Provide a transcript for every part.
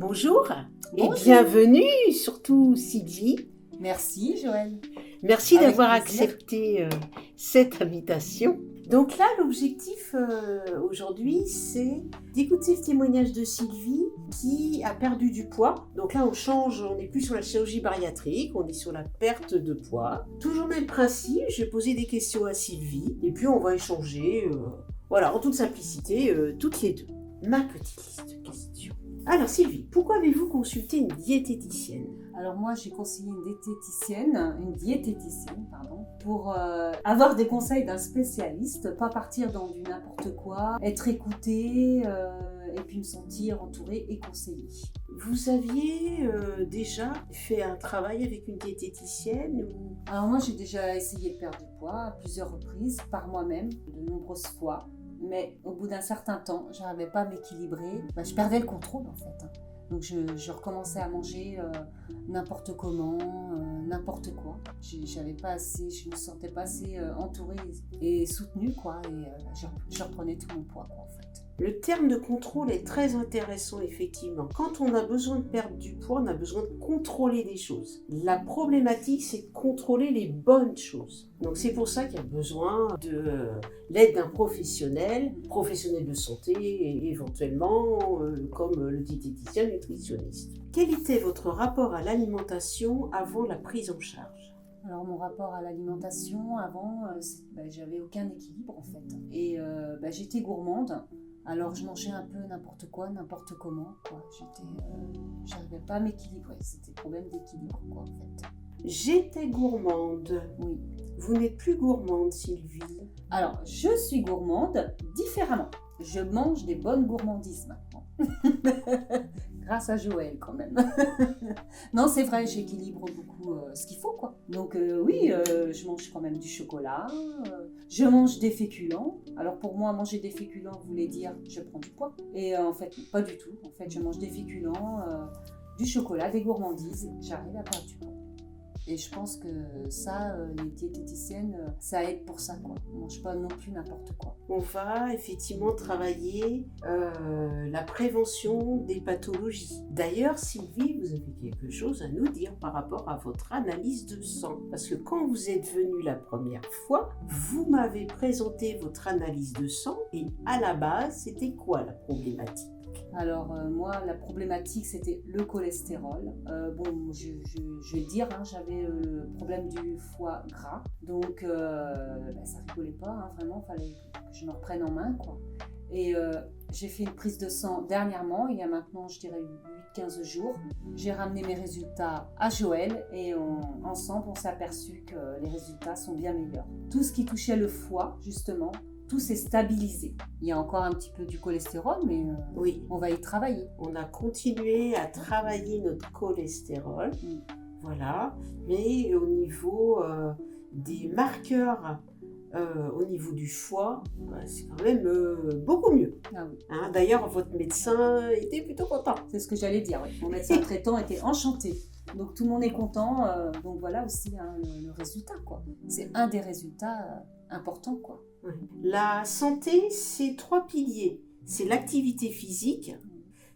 Bonjour et Bonjour. bienvenue, surtout Sylvie. Merci Joël. Merci Avec d'avoir plaisir. accepté cette invitation. Donc là, l'objectif aujourd'hui, c'est d'écouter le témoignage de Sylvie qui a perdu du poids. Donc là, on n'est plus sur la chirurgie bariatrique, on est sur la perte de poids. Toujours le même principe, je vais poser des questions à Sylvie et puis on va échanger, en toute simplicité, toutes les deux. Ma petite liste de questions. Alors Sylvie, pourquoi avez-vous consulté une diététicienne ? Alors moi j'ai conseillé une diététicienne, pour avoir des conseils d'un spécialiste, pas partir dans du n'importe quoi, être écoutée et puis me sentir entourée et conseillée. Vous aviez déjà fait un travail avec une diététicienne ou... Alors moi j'ai déjà essayé de perdre du poids à plusieurs reprises, par moi-même, de nombreuses fois. Mais au bout d'un certain temps, je n'arrivais pas à m'équilibrer. Je perdais le contrôle en fait. Donc je recommençais à manger n'importe comment, n'importe quoi. Je me sentais pas assez entourée et soutenue quoi. Et je reprenais tout mon poids quoi, en fait. Le terme de contrôle est très intéressant effectivement. Quand on a besoin de perdre du poids, on a besoin de contrôler des choses. La problématique, c'est de contrôler les bonnes choses. Donc c'est pour ça qu'il y a besoin de l'aide d'un professionnel de santé et éventuellement comme le diététicien nutritionniste. Quel était votre rapport à l'alimentation avant la prise en charge ? Alors mon rapport à l'alimentation avant, j'avais aucun équilibre en fait. Et j'étais gourmande. Alors je mangeais un peu n'importe quoi, n'importe comment, quoi. J'arrivais pas à m'équilibrer, c'était problème d'équilibre, quoi, en fait. J'étais gourmande. Oui. Vous n'êtes plus gourmande, Sylvie. Alors, je suis gourmande différemment. Je mange des bonnes gourmandises maintenant. Grâce à Joël, quand même. Non, c'est vrai, j'équilibre beaucoup ce qu'il faut, quoi. Donc je mange quand même du chocolat, je mange des féculents. Alors pour moi, manger des féculents voulait dire je prends du poids. Et en fait, pas du tout. En fait, je mange des féculents, du chocolat, des gourmandises. J'arrive à perdre du poids. Et je pense que ça, les diététiciennes, ça aide pour ça, quoi. On ne mange pas non plus n'importe quoi. On va effectivement travailler la prévention des pathologies. D'ailleurs, Sylvie, vous avez quelque chose à nous dire par rapport à votre analyse de sang. Parce que quand vous êtes venue la première fois, vous m'avez présenté votre analyse de sang et à la base, c'était quoi la problématique ? Alors moi, la problématique, c'était le cholestérol. Je vais le dire, j'avais le problème du foie gras. Donc ça rigolait pas, vraiment, il fallait que je me reprenne en main, quoi. Et j'ai fait une prise de sang dernièrement, il y a maintenant, je dirais, 8-15 jours. J'ai ramené mes résultats à Joël et ensemble, on s'est aperçu que les résultats sont bien meilleurs. Tout ce qui touchait le foie, justement, tout s'est stabilisé. Il y a encore un petit peu du cholestérol, mais oui, on va y travailler. On a continué à travailler notre cholestérol, voilà, mais au niveau des marqueurs, au niveau du foie, c'est quand même beaucoup mieux. Ah oui. D'ailleurs, votre médecin était plutôt content. C'est ce que j'allais dire, oui. Mon médecin traitant était enchanté. Donc tout le monde est content, donc voilà aussi le résultat, quoi. C'est un des résultats importants, quoi. La santé, c'est 3 piliers. C'est l'activité physique,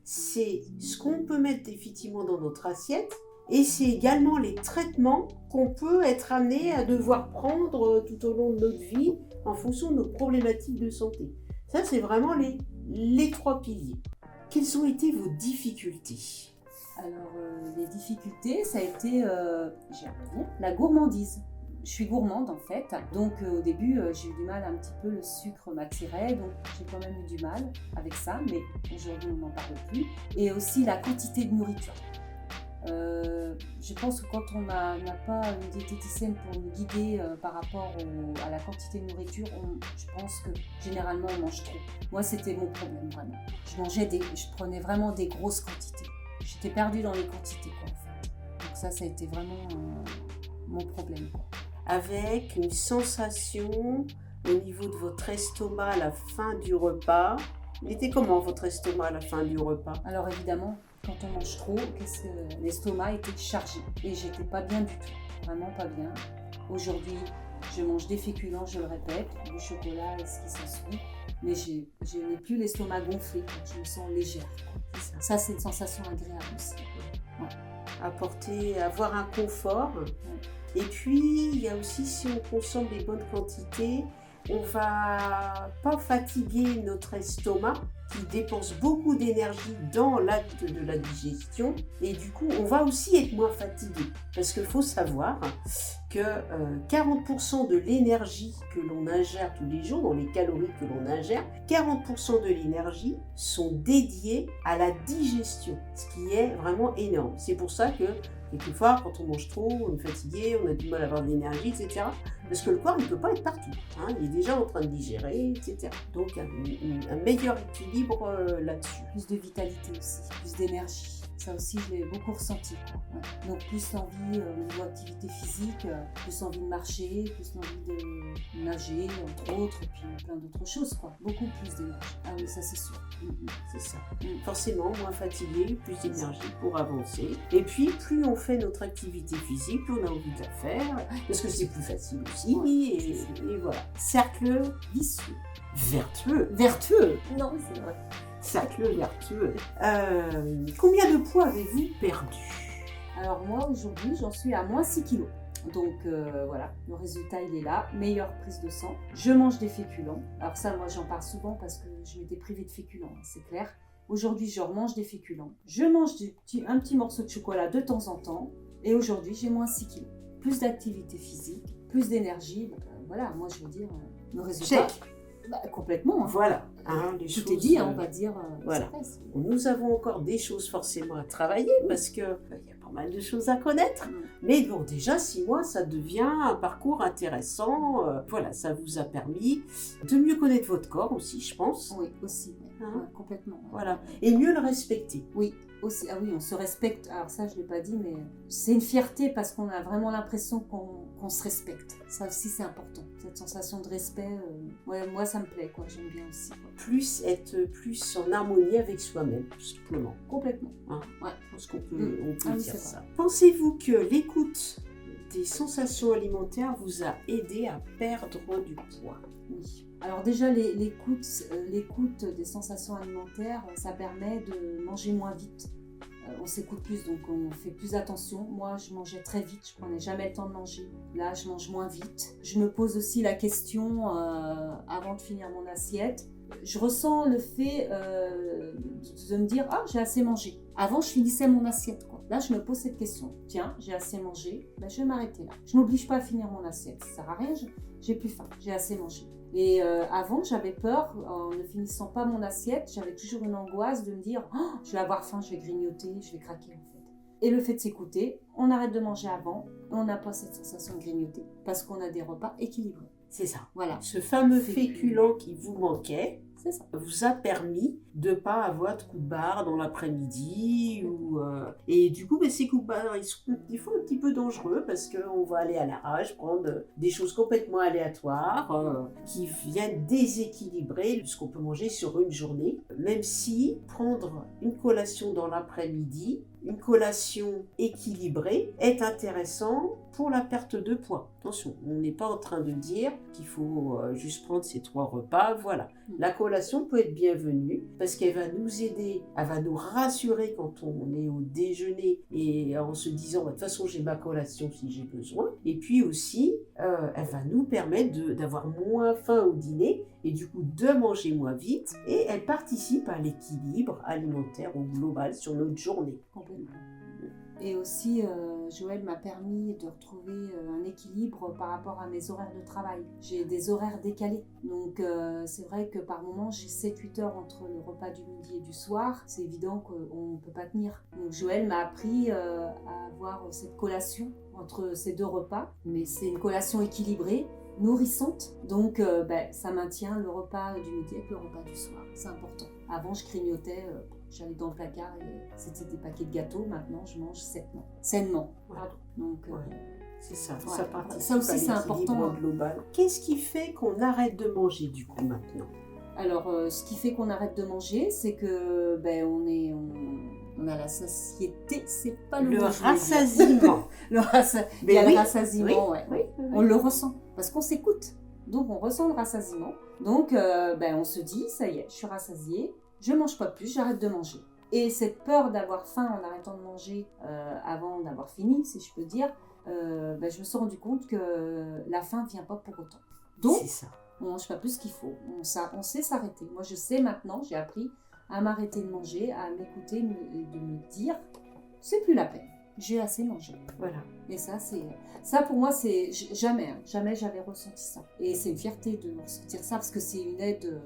c'est ce qu'on peut mettre effectivement dans notre assiette, et c'est également les traitements qu'on peut être amené à devoir prendre tout au long de notre vie en fonction de nos problématiques de santé. Ça, c'est vraiment les 3 piliers. Quelles ont été vos difficultés ? Alors, les difficultés, ça a été, la gourmandise. Je suis gourmande en fait, donc au début j'ai eu du mal, un petit peu le sucre m'attirait, donc j'ai quand même eu du mal avec ça, mais aujourd'hui on n'en parle plus. Et aussi la quantité de nourriture. Je pense que quand on n'a pas une diététicienne pour nous guider par rapport à la quantité de nourriture, je pense que généralement on mange trop. Moi c'était mon problème vraiment. Je prenais vraiment des grosses quantités. J'étais perdue dans les quantités quoi, en fait. Donc ça a été vraiment mon problème, quoi. Avec une sensation au niveau de votre estomac à la fin du repas. Il était comment votre estomac à la fin du repas ? Alors évidemment, quand on mange trop, l'estomac était chargé et j'étais pas bien du tout, vraiment pas bien. Aujourd'hui, je mange des féculents, je le répète, du chocolat et ce qui s'ensuit, mais je n'ai plus l'estomac gonflé, je me sens légère. C'est ça. Ça, c'est une sensation agréable aussi. Avoir un confort. Et puis, il y a aussi, si on consomme des bonnes quantités, on va pas fatiguer notre estomac qui dépense beaucoup d'énergie dans l'acte de la digestion. Et du coup, on va aussi être moins fatigué. Parce qu'il faut savoir que 40% de l'énergie que l'on ingère tous les jours, dans les calories que l'on ingère, 40% de l'énergie sont dédiées à la digestion, ce qui est vraiment énorme. C'est pour ça que quelquefois, quand on mange trop, on est fatigué, on a du mal à avoir de l'énergie, etc. Parce que le corps, il ne peut pas être partout. Il est déjà en train de digérer, etc. Donc, un meilleur équilibre là-dessus. Plus de vitalité aussi, plus d'énergie. Ça aussi, je l'ai beaucoup ressenti. Ouais. Donc, plus envie au niveau activité physique, plus envie de marcher, plus envie de nager, entre autres, et puis plein d'autres choses, quoi. Beaucoup plus d'énergie. Ah oui, ça, c'est sûr. C'est ça. Forcément, moins fatigué, plus d'énergie pour avancer. Et puis, plus on fait notre activité physique, plus on a envie de la faire, parce que c'est plus facile aussi. Ouais, et voilà. Cercle vicieux. Vertueux. Vertueux. Non, c'est vrai. Cercle vertueux. Combien de poids avez-vous perdu? Alors moi, aujourd'hui, j'en suis à moins 6 kilos. Donc voilà, le résultat, il est là. Meilleure prise de sang. Je mange des féculents. Alors ça, moi, j'en parle souvent parce que je m'étais privée de féculents, c'est clair. Aujourd'hui, je remange des féculents. Je mange un petit morceau de chocolat de temps en temps. Et aujourd'hui, j'ai moins 6 kilos. Plus d'activité physique, plus d'énergie. Voilà, moi, je veux dire, le résultat... Check. Complètement. Voilà. Les choses, est dit, on va dire. Voilà. Nous avons encore des choses forcément à travailler parce qu'il y a pas mal de choses à connaître. Mais bon, déjà 6 mois, ça devient un parcours intéressant. Voilà, ça vous a permis de mieux connaître votre corps aussi, je pense. Oui, aussi. Complètement. Voilà. Et mieux le respecter. Oui. Aussi, oui, on se respecte. Alors ça, je ne l'ai pas dit, mais c'est une fierté parce qu'on a vraiment l'impression qu'on se respecte. Ça aussi, c'est important. Cette sensation de respect, moi, ça me plaît, quoi. J'aime bien aussi. Quoi. Être plus en harmonie avec soi-même, tout simplement. Complètement. Ouais. Je pense qu'on peut, dire ça. Vrai. Pensez-vous que l'écoute des sensations alimentaires vous a aidé à perdre du poids? Oui. Alors déjà, l'écoute des sensations alimentaires, ça permet de manger moins vite. On s'écoute plus, donc on fait plus attention. Moi, je mangeais très vite, je prenais jamais le temps de manger. Là, je mange moins vite. Je me pose aussi la question, avant de finir mon assiette, je ressens le fait de me dire « Ah, j'ai assez mangé ». Avant, je finissais mon assiette, quoi. Là, je me pose cette question. Tiens, j'ai assez mangé, je vais m'arrêter là. Je m'oblige pas à finir mon assiette, ça sert à rien, j'ai plus faim, j'ai assez mangé. Et avant, j'avais peur, en ne finissant pas mon assiette, j'avais toujours une angoisse de me dire oh, je vais avoir faim, je vais grignoter, je vais craquer en fait. Et le fait de s'écouter, on arrête de manger avant, et on n'a pas cette sensation de grignoter, parce qu'on a des repas équilibrés. C'est ça. Voilà. Ce fameux féculent qui vous manquait, c'est ça, vous a permis de ne pas avoir de coups de barre dans l'après-midi. Et du coup, ces coups de barre, ils sont des fois un petit peu dangereux parce qu'on va aller à l'arrache, prendre des choses complètement aléatoires qui viennent déséquilibrer ce qu'on peut manger sur une journée. Même si prendre une collation dans l'après-midi, une collation équilibrée est intéressant pour la perte de poids. Attention, on n'est pas en train de dire qu'il faut juste prendre ces 3 repas, voilà. La collation peut être bienvenue parce qu'elle va nous aider, elle va nous rassurer quand on est au déjeuner et en se disant de toute façon j'ai ma collation si j'ai besoin. Et puis aussi, elle va nous permettre d'avoir moins faim au dîner et du coup de manger moins vite et elle participe à l'équilibre alimentaire au global sur notre journée. Complètement. Et aussi, Joël m'a permis de retrouver un équilibre par rapport à mes horaires de travail. J'ai des horaires décalés. Donc, c'est vrai que par moment, j'ai 7-8 heures entre le repas du midi et du soir. C'est évident qu'on ne peut pas tenir. Donc, Joël m'a appris à avoir cette collation entre ces 2 repas. Mais c'est une collation équilibrée, nourrissante. Donc, ça maintient le repas du midi avec le repas du soir. C'est important. Avant, je grignotais... J'allais dans le placard et c'était des paquets de gâteaux. Maintenant, je mange sainement. Pardon. Donc, c'est ça. Ouais. Ça participe ça aussi, à c'est important. Global. Qu'est-ce qui fait qu'on arrête de manger du coup maintenant? Alors, ce qui fait qu'on arrête de manger, c'est que on a la satiété. C'est pas le rassasiement. Le rassasiement, oui. On le ressent parce qu'on s'écoute. Donc, on ressent le rassasiement. Donc, on se dit, ça y est, je suis rassasiée. Je mange pas plus, j'arrête de manger. Et cette peur d'avoir faim en arrêtant de manger avant d'avoir fini, si je peux dire, je me suis rendu compte que la faim ne vient pas pour autant. Donc, c'est ça. On ne mange pas plus qu'il faut. On sait s'arrêter. Moi, je sais maintenant, j'ai appris à m'arrêter de manger, à m'écouter et de me dire, c'est plus la peine. J'ai assez mangé. Voilà. Et ça pour moi, c'est jamais j'avais ressenti ça. Et c'est une fierté de ressentir ça parce que c'est une aide,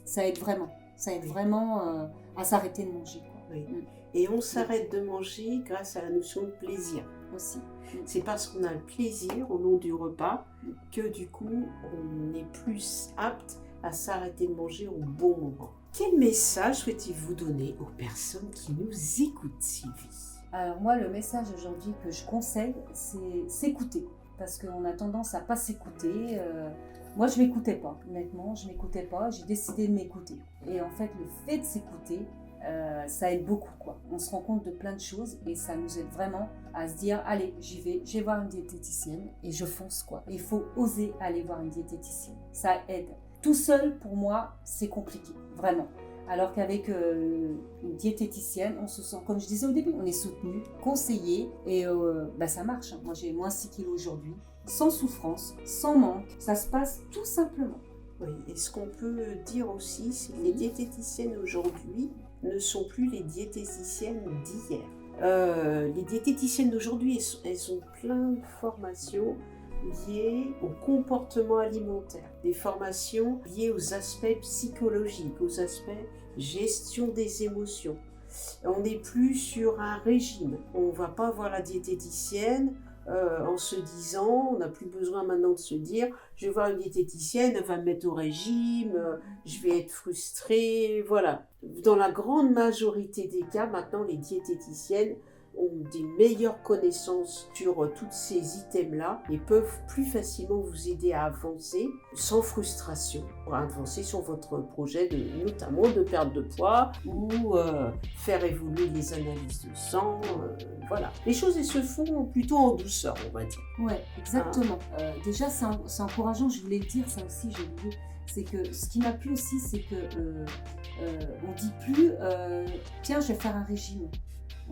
ça aide vraiment. Ça aide vraiment à s'arrêter de manger. Quoi. Oui. Et on s'arrête de manger grâce à la notion de plaisir. Aussi. C'est parce qu'on a le plaisir au long du repas que du coup, on est plus apte à s'arrêter de manger au bon moment. Quel message souhaitez-vous donner aux personnes qui nous écoutent, Sylvie ? Alors moi, le message aujourd'hui que je conseille, c'est s'écouter. Parce qu'on a tendance à pas s'écouter. Moi, je m'écoutais pas, honnêtement, je m'écoutais pas. J'ai décidé de m'écouter. Et en fait, le fait de s'écouter, ça aide beaucoup, quoi. On se rend compte de plein de choses et ça nous aide vraiment à se dire, allez, j'y vais, je vais voir une diététicienne et je fonce, quoi. Il faut oser aller voir une diététicienne. Ça aide. Tout seul, pour moi, c'est compliqué, vraiment. Alors qu'avec une diététicienne, on se sent, comme je disais au début, on est soutenu, conseillé et ça marche. Moi, j'ai moins 6 kilos aujourd'hui, sans souffrance, sans manque. Ça se passe tout simplement. Oui, et ce qu'on peut dire aussi, c'est que les diététiciennes aujourd'hui ne sont plus les diététiciennes d'hier. Les diététiciennes d'aujourd'hui, elles ont plein de formations liées au comportement alimentaire, des formations liées aux aspects psychologiques, aux aspects gestion des émotions. On n'est plus sur un régime. On ne va pas voir la diététicienne en se disant, on n'a plus besoin maintenant de se dire, je vais voir une diététicienne, elle va me mettre au régime, je vais être frustrée, voilà. Dans la grande majorité des cas, maintenant, les diététiciennes ont des meilleures connaissances sur tous ces items-là et peuvent plus facilement vous aider à avancer sans frustration, pour avancer sur votre projet, notamment de perte de poids ou faire évoluer les analyses de sang. Voilà. Les choses, elles se font plutôt en douceur, on va dire. Oui, exactement. Déjà, c'est encourageant, je voulais le dire, ça aussi, j'ai oublié. C'est que ce qui m'a plu aussi, c'est que on dit plus tiens, je vais faire un régime.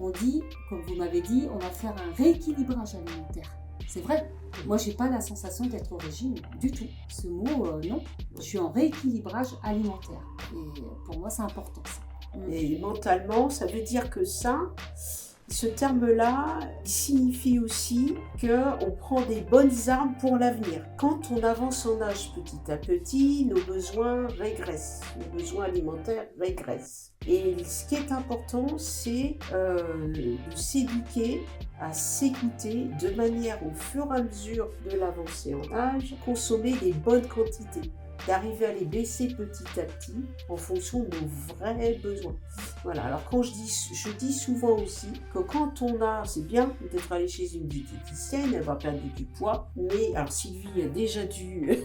On dit, comme vous m'avez dit, on va faire un rééquilibrage alimentaire. C'est vrai, moi j'ai pas la sensation d'être au régime du tout. Ce mot, non, je suis en rééquilibrage alimentaire. Et pour moi c'est important ça. Et mentalement, ça veut dire que ce terme-là signifie aussi qu'on prend des bonnes armes pour l'avenir. Quand on avance en âge petit à petit, nos besoins régressent, nos besoins alimentaires régressent. Et ce qui est important, c'est de s'éduquer à s'écouter de manière, au fur et à mesure de l'avancée en âge, consommer des bonnes quantités, d'arriver à les baisser petit à petit en fonction de nos vrais besoins. Voilà, alors je dis souvent aussi que quand on a, c'est bien d'être allé chez une diététicienne, elle va perdre du poids, mais, alors Sylvie a déjà dû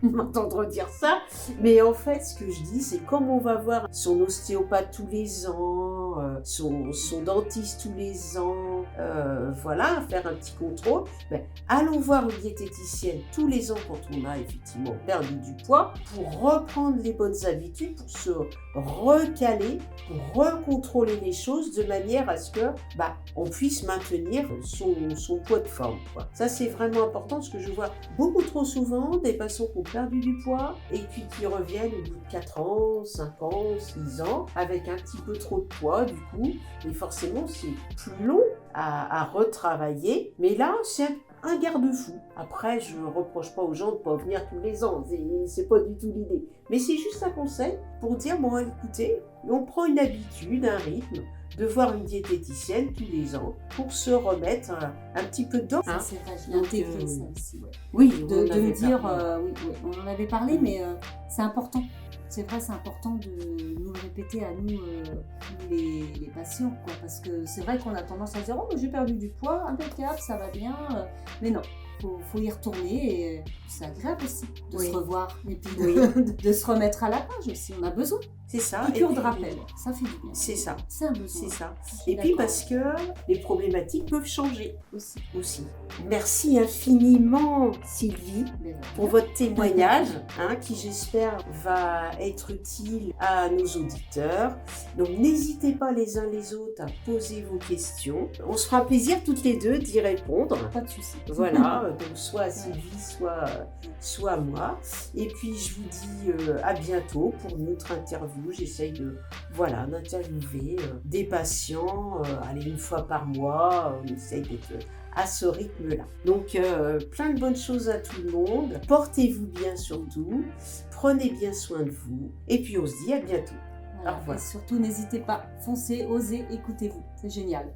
m'entendre dire ça, mais en fait ce que je dis, c'est comme on va voir son ostéopathe tous les ans, son dentiste tous les ans, voilà, faire un petit contrôle, allons voir une diététicienne tous les ans quand on a effectivement perdu du poids, pour reprendre les bonnes habitudes, pour se recaler, pour recontrôler les choses de manière à ce que on puisse maintenir son poids de forme, quoi. Ça c'est vraiment important parce que je vois beaucoup trop souvent des patients qui ont perdu du poids et puis qui reviennent au bout de 4 ans, 5 ans, 6 ans avec un petit peu trop de poids du coup, et forcément c'est plus long à retravailler, mais là c'est un garde-fou. Après, je ne reproche pas aux gens de ne pas venir tous les ans, c'est pas du tout l'idée. Mais c'est juste un conseil pour dire, bon écoutez, on prend une habitude, un rythme, de voir une diététicienne tous les ans pour se remettre un petit peu dedans. Ça, c'est vrai, j'ai intégré ça aussi. Ouais. Oui, de me dire, oui, on en avait parlé, mais c'est important. C'est vrai, c'est important de nous le répéter à nous, les patients, quoi, parce que c'est vrai qu'on a tendance à dire « Oh, j'ai perdu du poids, impeccable, ça va bien », mais non, faut y retourner et c'est agréable aussi de se revoir et puis de se remettre à la page aussi, on a besoin. C'est ça. Piqûre Et de puis, rappel, ça fait du bien. C'est ça. C'est un besoin. C'est ça. Je suis Et puis d'accord. parce que les problématiques peuvent changer Aussi. Merci infiniment Sylvie Mais pour votre témoignage, qui j'espère va être utile à nos auditeurs. Donc n'hésitez pas les uns les autres à poser vos questions. On se fera un plaisir toutes les deux d'y répondre. pas de souci. Voilà, donc soit à Sylvie, soit à moi. Et puis je vous dis à bientôt pour une autre interview. J'essaye d'interviewer des patients, allez, une fois par mois. On essaye d'être à ce rythme-là. Donc plein de bonnes choses à tout le monde. Portez-vous bien surtout. Prenez bien soin de vous. Et puis on se dit à bientôt. Voilà. Au revoir. Et surtout, n'hésitez pas, foncez, osez, écoutez-vous. C'est génial.